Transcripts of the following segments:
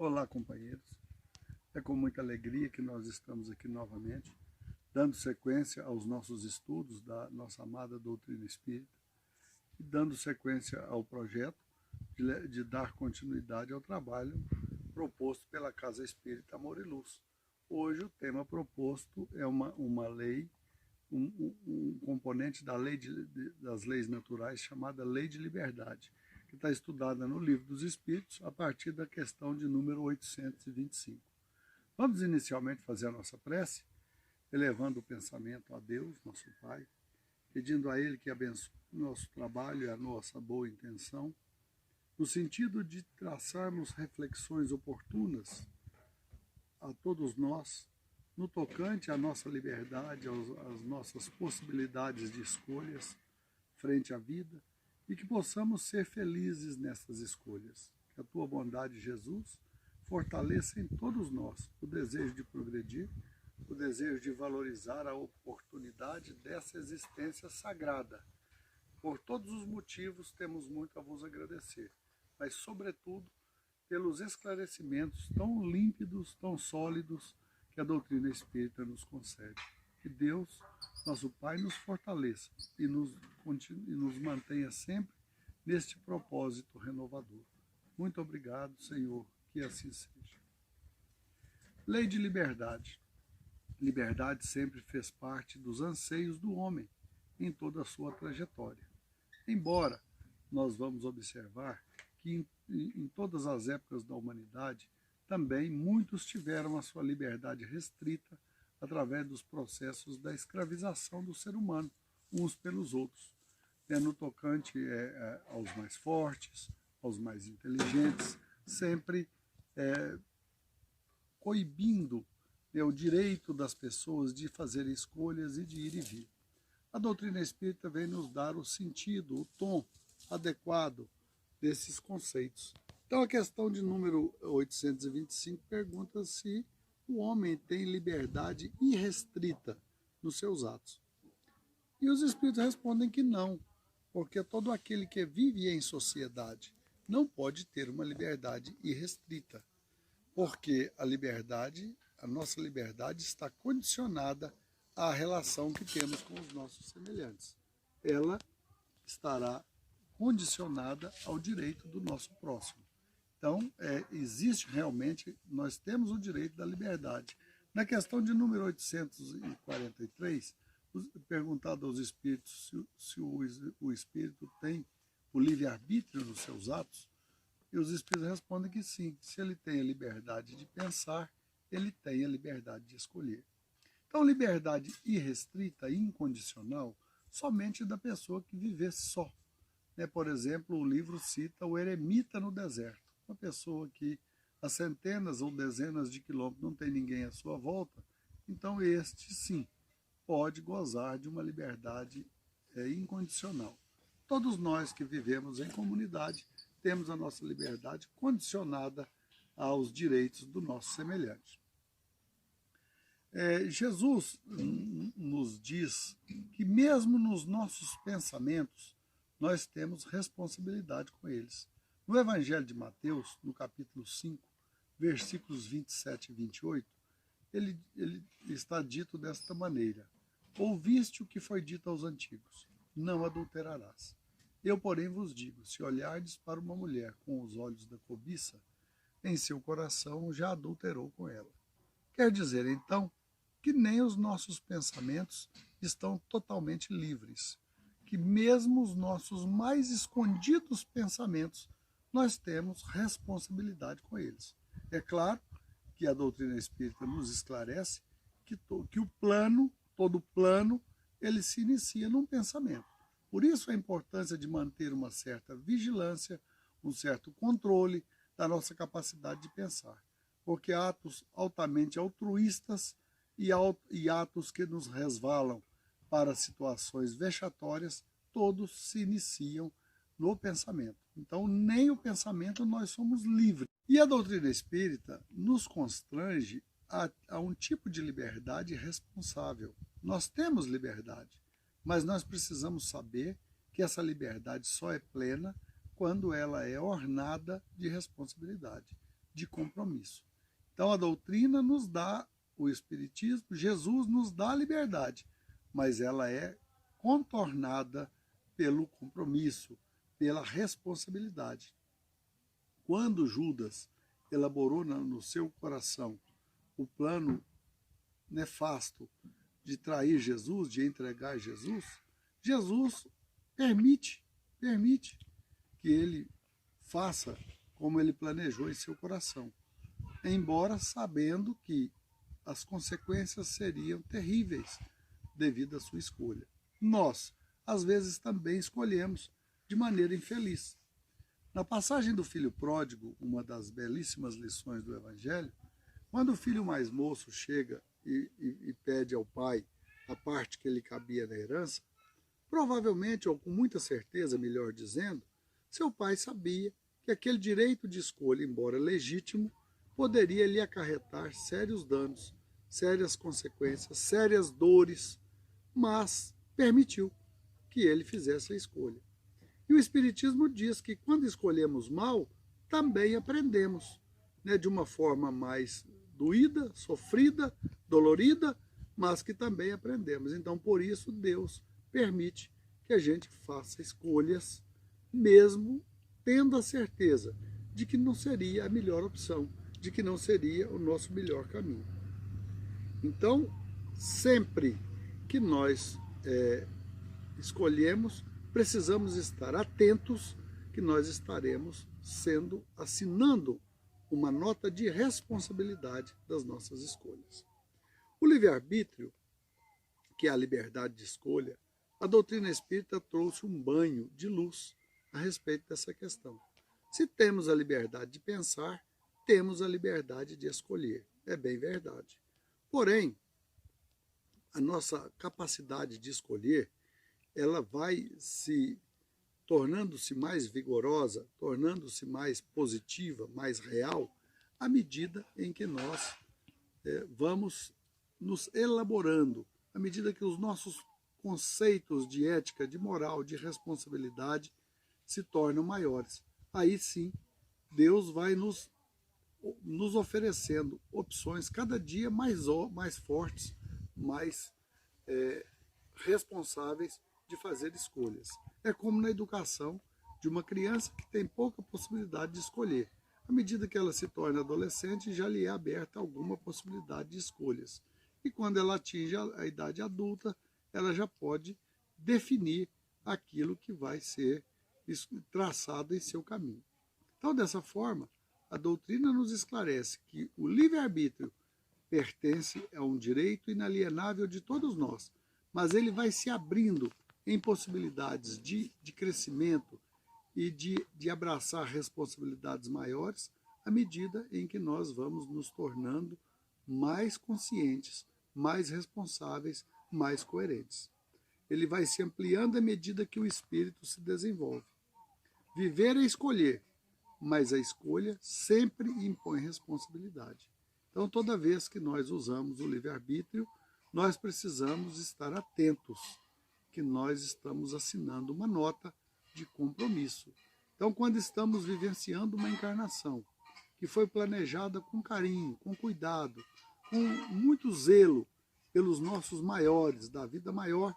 Olá, companheiros. É com muita alegria que nós estamos aqui novamente, dando sequência aos nossos estudos da nossa amada doutrina espírita e dando sequência ao projeto de dar continuidade ao trabalho proposto pela Casa Espírita Amor e Luz. Hoje o tema proposto é uma lei, um componente da lei das leis naturais chamada Lei de Liberdade, que está estudada no Livro dos Espíritos a partir da questão de número 825. Vamos inicialmente fazer a nossa prece, elevando o pensamento a Deus, nosso Pai, pedindo a Ele que abençoe o nosso trabalho e a nossa boa intenção, no sentido de traçarmos reflexões oportunas a todos nós, no tocante à nossa liberdade, às nossas possibilidades de escolhas frente à vida, e que possamos ser felizes nessas escolhas. Que a tua bondade, Jesus, fortaleça em todos nós o desejo de progredir, o desejo de valorizar a oportunidade dessa existência sagrada. Por todos os motivos, temos muito a vos agradecer, mas, sobretudo, pelos esclarecimentos tão límpidos, tão sólidos que a doutrina espírita nos concede. Que Deus, nosso Pai, nos fortaleça e nos mantenha sempre neste propósito renovador. Muito obrigado, Senhor, que assim seja. Lei de liberdade. Liberdade sempre fez parte dos anseios do homem em toda a sua trajetória. Embora nós vamos observar que em todas as épocas da humanidade também muitos tiveram a sua liberdade restrita através dos processos da escravização do ser humano, uns pelos outros, no tocante aos mais fortes, aos mais inteligentes, sempre coibindo o direito das pessoas de fazer escolhas e de ir e vir. A doutrina espírita vem nos dar o sentido, o tom adequado desses conceitos. Então, a questão de número 825 pergunta se o homem tem liberdade irrestrita nos seus atos. E os espíritos respondem que não, porque todo aquele que vive em sociedade não pode ter uma liberdade irrestrita, porque a nossa liberdade está condicionada à relação que temos com os nossos semelhantes. Ela estará condicionada ao direito do nosso próximo. Então, existe realmente, nós temos o direito da liberdade. Na questão de número 843, perguntado aos espíritos se o espírito tem o livre-arbítrio nos seus atos, e os espíritos respondem que sim, se ele tem a liberdade de pensar, ele tem a liberdade de escolher. Então, liberdade irrestrita, incondicional, somente da pessoa que viver só. Por exemplo, o livro cita o eremita no deserto, uma pessoa que a centenas ou dezenas de quilômetros não tem ninguém à sua volta, então este sim pode gozar de uma liberdade incondicional. Todos nós que vivemos em comunidade temos a nossa liberdade condicionada aos direitos do nosso semelhante. Jesus nos diz que mesmo nos nossos pensamentos nós temos responsabilidade com eles. No Evangelho de Mateus, no capítulo 5, versículos 27 e 28, ele está dito desta maneira: ouviste o que foi dito aos antigos, não adulterarás. Eu, porém, vos digo, se olhardes para uma mulher com os olhos da cobiça, em seu coração já adulterou com ela. Quer dizer, então, que nem os nossos pensamentos estão totalmente livres, que mesmo os nossos mais escondidos pensamentos, nós temos responsabilidade com eles. É claro que a doutrina espírita nos esclarece que todo plano, ele se inicia num pensamento. Por isso a importância de manter uma certa vigilância, um certo controle da nossa capacidade de pensar. Porque atos altamente altruístas e atos que nos resvalam para situações vexatórias, todos se iniciam no pensamento. Então, nem o pensamento nós somos livres. E a doutrina espírita nos constrange a um tipo de liberdade responsável. Nós temos liberdade, mas nós precisamos saber que essa liberdade só é plena quando ela é ornada de responsabilidade, de compromisso. Então a doutrina nos dá o Espiritismo, Jesus nos dá a liberdade, mas ela é contornada pelo compromisso, pela responsabilidade. Quando Judas elaborou no seu coração o plano nefasto de trair Jesus, de entregar Jesus, Jesus permite que ele faça como ele planejou em seu coração, embora sabendo que as consequências seriam terríveis devido à sua escolha. Nós, às vezes, também escolhemos de maneira infeliz. Na passagem do filho pródigo, uma das belíssimas lições do Evangelho, quando o filho mais moço chega e pede ao pai a parte que lhe cabia na herança, provavelmente, ou com muita certeza, melhor dizendo, seu pai sabia que aquele direito de escolha, embora legítimo, poderia lhe acarretar sérios danos, sérias consequências, sérias dores, mas permitiu que ele fizesse a escolha. E o Espiritismo diz que quando escolhemos mal, também aprendemos, né, de uma forma mais doída, sofrida, dolorida, mas que também aprendemos. Então, por isso, Deus permite que a gente faça escolhas, mesmo tendo a certeza de que não seria a melhor opção, de que não seria o nosso melhor caminho. Então, sempre que nós escolhemos, precisamos estar atentos que nós estaremos assinando uma nota de responsabilidade das nossas escolhas. O livre-arbítrio, que é a liberdade de escolha, a doutrina espírita trouxe um banho de luz a respeito dessa questão. Se temos a liberdade de pensar, temos a liberdade de escolher. É bem verdade. Porém, a nossa capacidade de escolher, ela vai se tornando-se mais vigorosa, tornando-se mais positiva, mais real, à medida em que nós vamos nos elaborando, à medida que os nossos conceitos de ética, de moral, de responsabilidade se tornam maiores. Aí sim, Deus vai nos oferecendo opções cada dia mais fortes, mais responsáveis de fazer escolhas. É como na educação de uma criança que tem pouca possibilidade de escolher. À medida que ela se torna adolescente, já lhe é aberta alguma possibilidade de escolhas. E quando ela atinge a idade adulta, ela já pode definir aquilo que vai ser traçado em seu caminho. Então, dessa forma, a doutrina nos esclarece que o livre-arbítrio pertence a um direito inalienável de todos nós, mas ele vai se abrindo em possibilidades de crescimento e de abraçar responsabilidades maiores à medida em que nós vamos nos tornando mais conscientes, mais responsáveis, mais coerentes. Ele vai se ampliando à medida que o espírito se desenvolve. Viver é escolher, mas a escolha sempre impõe responsabilidade. Então, toda vez que nós usamos o livre-arbítrio, nós precisamos estar atentos que nós estamos assinando uma nota de compromisso. Então, quando estamos vivenciando uma encarnação que foi planejada com carinho, com cuidado, com muito zelo pelos nossos maiores, da vida maior,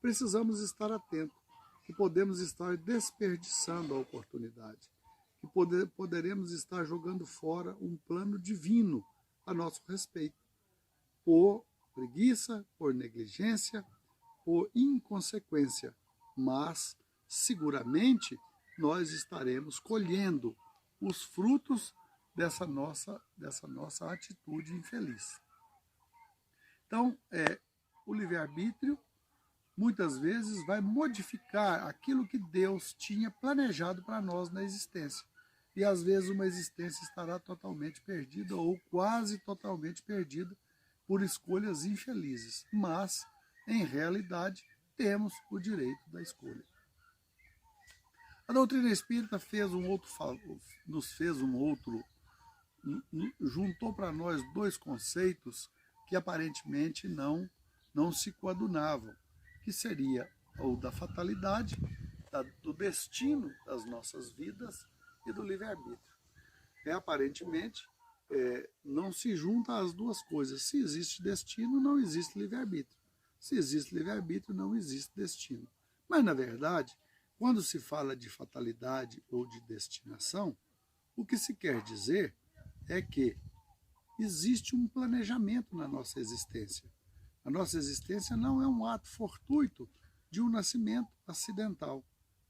precisamos estar atentos, que podemos estar desperdiçando a oportunidade, que poderemos estar jogando fora um plano divino a nosso respeito, por preguiça, por negligência, por inconsequência, mas seguramente nós estaremos colhendo os frutos dessa nossa atitude infeliz. Então, o livre-arbítrio muitas vezes vai modificar aquilo que Deus tinha planejado para nós na existência. E às vezes uma existência estará totalmente perdida ou quase totalmente perdida por escolhas infelizes. Mas, em realidade, temos o direito da escolha. A doutrina espírita juntou para nós dois conceitos que aparentemente não se coadunavam, que seria o da fatalidade, do destino das nossas vidas e do livre-arbítrio. aparentemente, não se junta as duas coisas. Se existe destino, não existe livre-arbítrio. Se existe livre-arbítrio, não existe destino. Mas, na verdade, quando se fala de fatalidade ou de destinação, o que se quer dizer é que existe um planejamento na nossa existência. A nossa existência não é um ato fortuito de um nascimento acidental,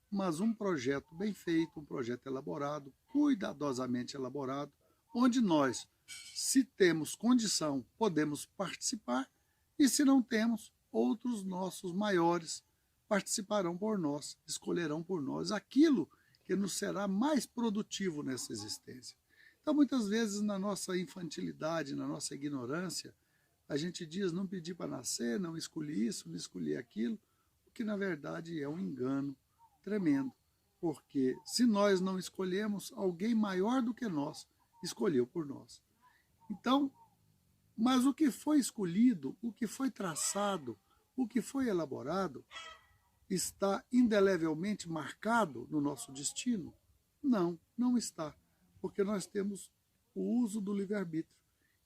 mas um projeto bem feito, um projeto elaborado, cuidadosamente elaborado, onde nós, se temos condição, podemos participar, e se não temos, outros nossos maiores participarão por nós, escolherão por nós aquilo que nos será mais produtivo nessa existência. Então, muitas vezes, na nossa infantilidade, na nossa ignorância, a gente diz, não pedi para nascer, não escolhi isso, não escolhi aquilo, o que na verdade é um engano tremendo, porque se nós não escolhemos, alguém maior do que nós escolheu por nós. Então, mas o que foi escolhido, o que foi traçado, o que foi elaborado, está indelevelmente marcado no nosso destino? Não, não está, porque nós temos o uso do livre-arbítrio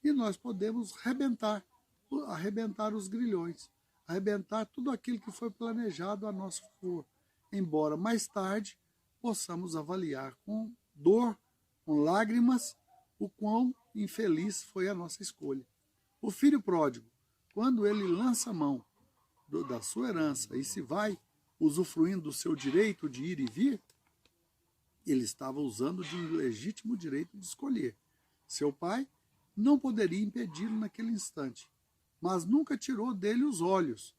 e nós podemos arrebentar os grilhões, arrebentar tudo aquilo que foi planejado a nosso favor, embora mais tarde possamos avaliar com dor, com lágrimas, o quão infeliz foi a nossa escolha. O filho pródigo, quando ele lança a mão da sua herança e se vai usufruindo do seu direito de ir e vir, ele estava usando de um legítimo direito de escolher. Seu pai não poderia impedi-lo naquele instante, mas nunca tirou dele os olhos,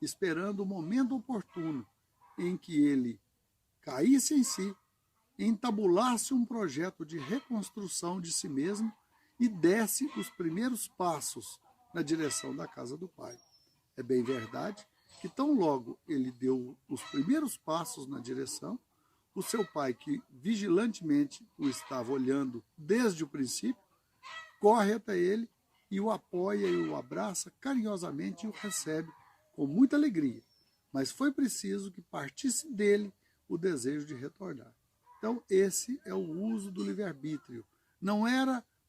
esperando o momento oportuno em que ele caísse em si, entabulasse um projeto de reconstrução de si mesmo e desse os primeiros passos na direção da casa do pai. É bem verdade que tão logo ele deu os primeiros passos na direção, o seu pai, que vigilantemente o estava olhando desde o princípio, corre até ele e o apoia e o abraça carinhosamente e o recebe com muita alegria. Mas foi preciso que partisse dele o desejo de retornar. Então, esse é o uso do livre-arbítrio.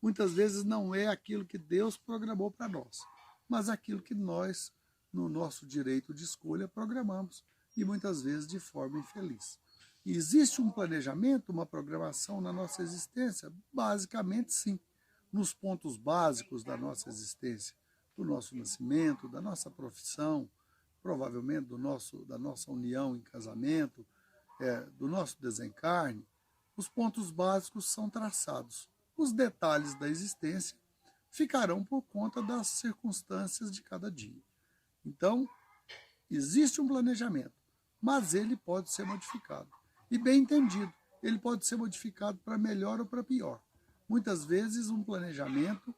Muitas vezes não é aquilo que Deus programou para nós, mas aquilo que nós, no nosso direito de escolha, programamos, e muitas vezes de forma infeliz. E existe um planejamento, uma programação na nossa existência? Basicamente, sim. Nos pontos básicos da nossa existência, do nosso nascimento, da nossa profissão, provavelmente da nossa união em casamento, do nosso desencarne, os pontos básicos são traçados. Os detalhes da existência ficarão por conta das circunstâncias de cada dia. Então, existe um planejamento, mas ele pode ser modificado. E bem entendido, ele pode ser modificado para melhor ou para pior. Muitas vezes um planejamento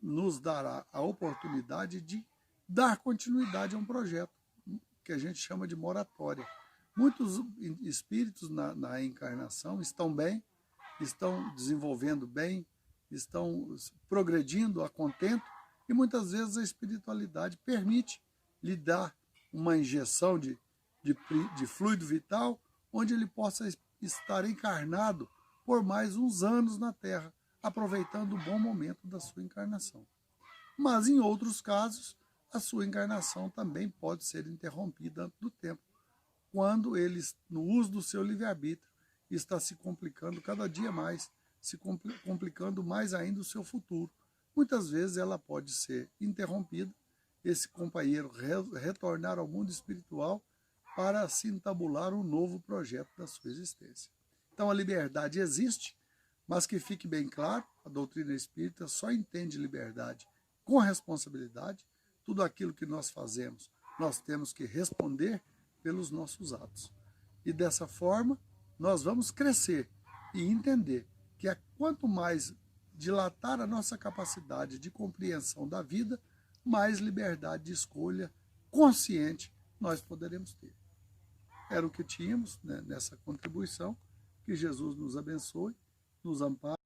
nos dará a oportunidade de dar continuidade a um projeto, que a gente chama de moratória. Muitos espíritos na encarnação estão bem, estão desenvolvendo bem, estão progredindo a contento, e muitas vezes a espiritualidade permite lhe dar uma injeção de fluido vital, onde ele possa estar encarnado por mais uns anos na Terra, aproveitando o bom momento da sua encarnação. Mas, em outros casos, a sua encarnação também pode ser interrompida antes do tempo, quando ele, no uso do seu livre-arbítrio, está se complicando cada dia mais, se complicando mais ainda o seu futuro. Muitas vezes ela pode ser interrompida, esse companheiro retornar ao mundo espiritual para se entabular um novo projeto da sua existência. Então a liberdade existe, mas que fique bem claro, a doutrina espírita só entende liberdade com responsabilidade. Tudo aquilo que nós fazemos, nós temos que responder pelos nossos atos. E dessa forma, nós vamos crescer e entender que quanto mais dilatar a nossa capacidade de compreensão da vida, mais liberdade de escolha consciente nós poderemos ter. Era o que tínhamos, né, nessa contribuição. Que Jesus nos abençoe, nos ampare.